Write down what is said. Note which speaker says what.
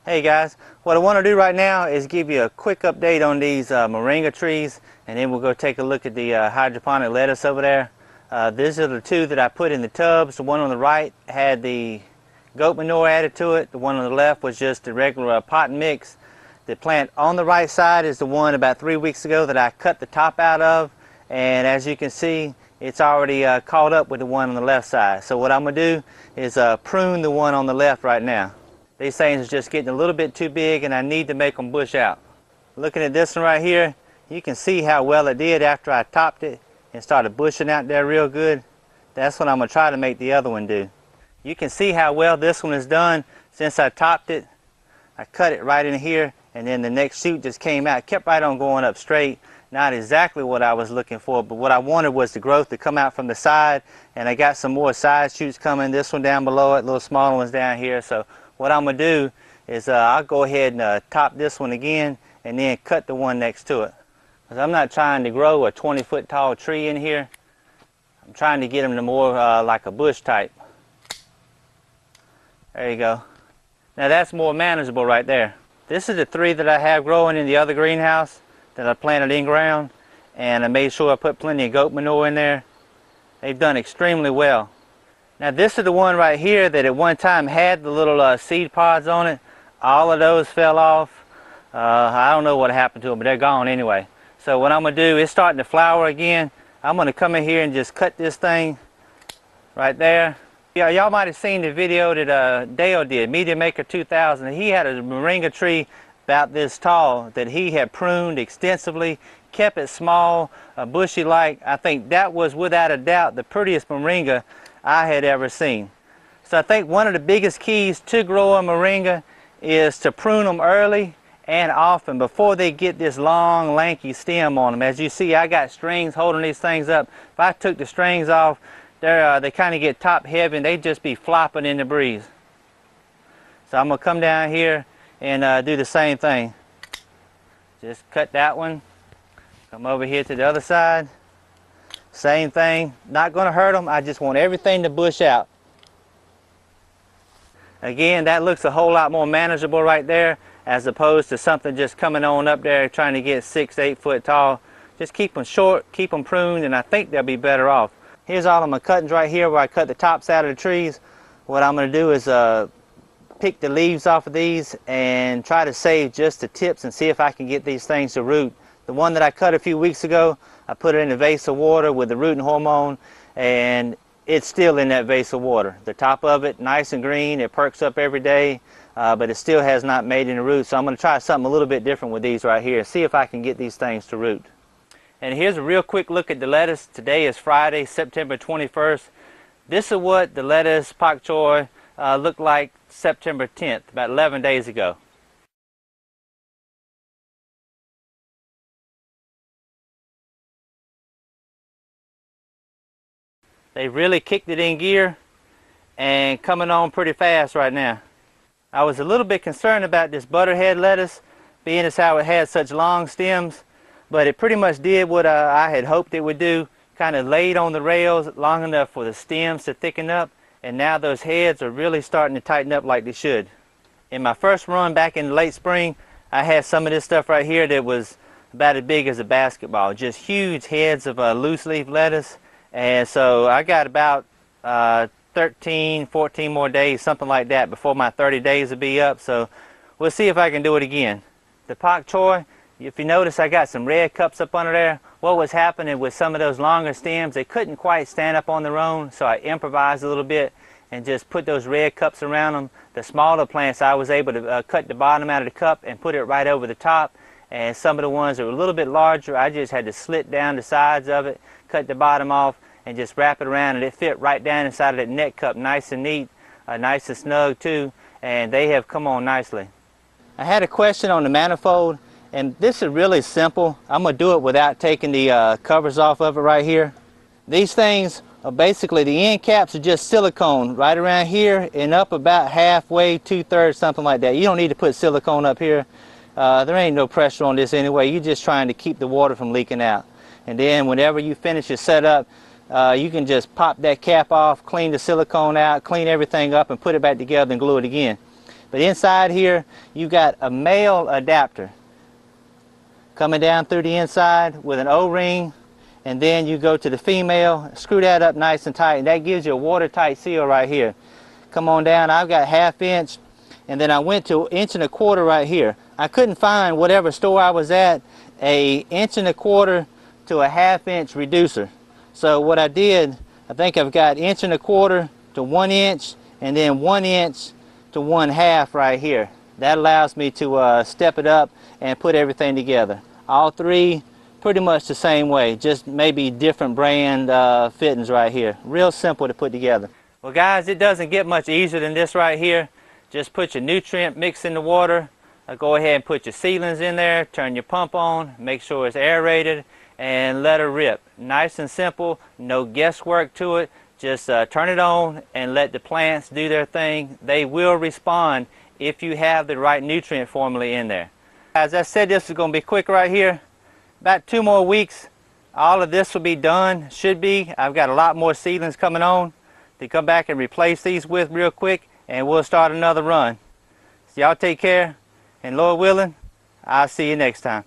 Speaker 1: Hey guys, what I want to do right now is give you a quick update on these moringa trees, and then we'll go take a look at the hydroponic lettuce over there. These are the two that I put in the tubs. The one on the right had the goat manure added to it. The one on the left was just the regular pot mix. The plant on the right side is the one about 3 weeks ago that I cut the top out of, and as you can see, it's already caught up with the one on the left side. So what I'm going to do is prune the one on the left right now. These things are just getting a little bit too big and I need to make them bush out. Looking at this one right here, you can see how well it did after I topped it and started bushing out there real good. That's what I'm going to try to make the other one do. You can see how well this one is done since I topped it. I cut it right in here and then the next shoot just came out. It kept right on going up straight. Not exactly what I was looking for, but what I wanted was the growth to come out from the side, and I got some more side shoots coming. This one down below it, little smaller ones down here. So what I'm going to do is I'll go ahead and top this one again and then cut the one next to it. Because I'm not trying to grow a 20-foot tall tree in here. I'm trying to get them to more like a bush type. There you go. Now that's more manageable right there. This is the three that I have growing in the other greenhouse that I planted in ground, and I made sure I put plenty of goat manure in there. They've done extremely well. Now this is the one right here that at one time had the little seed pods on it. All of those fell off. I don't know what happened to them, but they're gone anyway. So what I'm going to do is starting to flower again. I'm going to come in here and just cut this thing right there. Yeah, y'all might have seen the video that Dale did, Media Maker 2000. He had a moringa tree about this tall that he had pruned extensively, kept it small, bushy like. I think that was without a doubt the prettiest moringa I had ever seen. So I think one of the biggest keys to growing moringa is to prune them early and often before they get this long lanky stem on them. As you see, I got strings holding these things up. If I took the strings off, they kind of get top heavy and they just be flopping in the breeze. So I'm going to come down here and do the same thing. Just cut that one, come over here to the other side, same thing. Not going to hurt them, I just want everything to bush out. Again, that looks a whole lot more manageable right there as opposed to something just coming on up there trying to get 6 to 8 foot tall. Just keep them short, keep them pruned, and I think they'll be better off. Here's all of my cuttings right here where I cut the tops out of the trees. What I'm going to do is pick the leaves off of these and try to save just the tips and see if I can get these things to root. The one that I cut a few weeks ago, I put it in a vase of water with the rooting hormone, and it's still in that vase of water. The top of it, nice and green, it perks up every day, but it still has not made any roots. So I'm going to try something a little bit different with these right here, see if I can get these things to root. And here's a real quick look at the lettuce. Today is Friday, September 21st. This is what the lettuce pak choi looked like September 10th, about 11 days ago. They really kicked it in gear and coming on pretty fast right now. I was a little bit concerned about this butterhead lettuce, being as how it had such long stems, but it pretty much did what I had hoped it would do. Kind of laid on the rails long enough for the stems to thicken up, and now those heads are really starting to tighten up like they should. In my first run back in late spring, I had some of this stuff right here that was about as big as a basketball, just huge heads of loose leaf lettuce. And so I got about 13, 14 more days, something like that, before my 30 days will be up. So we'll see if I can do it again. The pak choi, if you notice, I got some red cups up under there. What was happening with some of those longer stems, they couldn't quite stand up on their own, so I improvised a little bit and just put those red cups around them. The smaller plants, I was able to cut the bottom out of the cup and put it right over the top. And some of the ones that were a little bit larger, I just had to slit down the sides of it, cut the bottom off, and just wrap it around, and it fit right down inside of that neck cup, nice and neat, nice and snug too, and they have come on nicely. I had a question on the manifold, and this is really simple. I'm going to do it without taking the covers off of it right here. These things are basically, the end caps are just silicone right around here and up about halfway, 2/3, something like that. You don't need to put silicone up here. There ain't no pressure on this anyway. You're just trying to keep the water from leaking out. And then whenever you finish your setup, you can just pop that cap off, clean the silicone out, clean everything up, and put it back together and glue it again. But inside here, you got a male adapter coming down through the inside with an O-ring, and then you go to the female, screw that up nice and tight, and that gives you a watertight seal right here. Come on down. I've got 1/2 inch, and then I went to 1.25 inches right here. I couldn't find, whatever store I was at, a 1.25 inches to a 1/2 inch reducer. So what I did, I think I've got 1.25 inches to 1 inch, and then 1 inch to 1/2 right here. That allows me to step it up and put everything together. All three pretty much the same way, just maybe different brand fittings right here. Real simple to put together. Well guys, it doesn't get much easier than this right here. Just put your nutrient mix in the water, go ahead and put your sealings in there, turn your pump on, make sure it's aerated, and let her rip. Nice and simple, no guesswork to it. Just turn it on and let the plants do their thing. They will respond if you have the right nutrient formula in there. As I said, this is going to be quick right here. About 2 more weeks, all of this will be done, should be. I've got a lot more seedlings coming on to come back and replace these with real quick, and we'll start another run. So y'all take care, and Lord willing, I'll see you next time.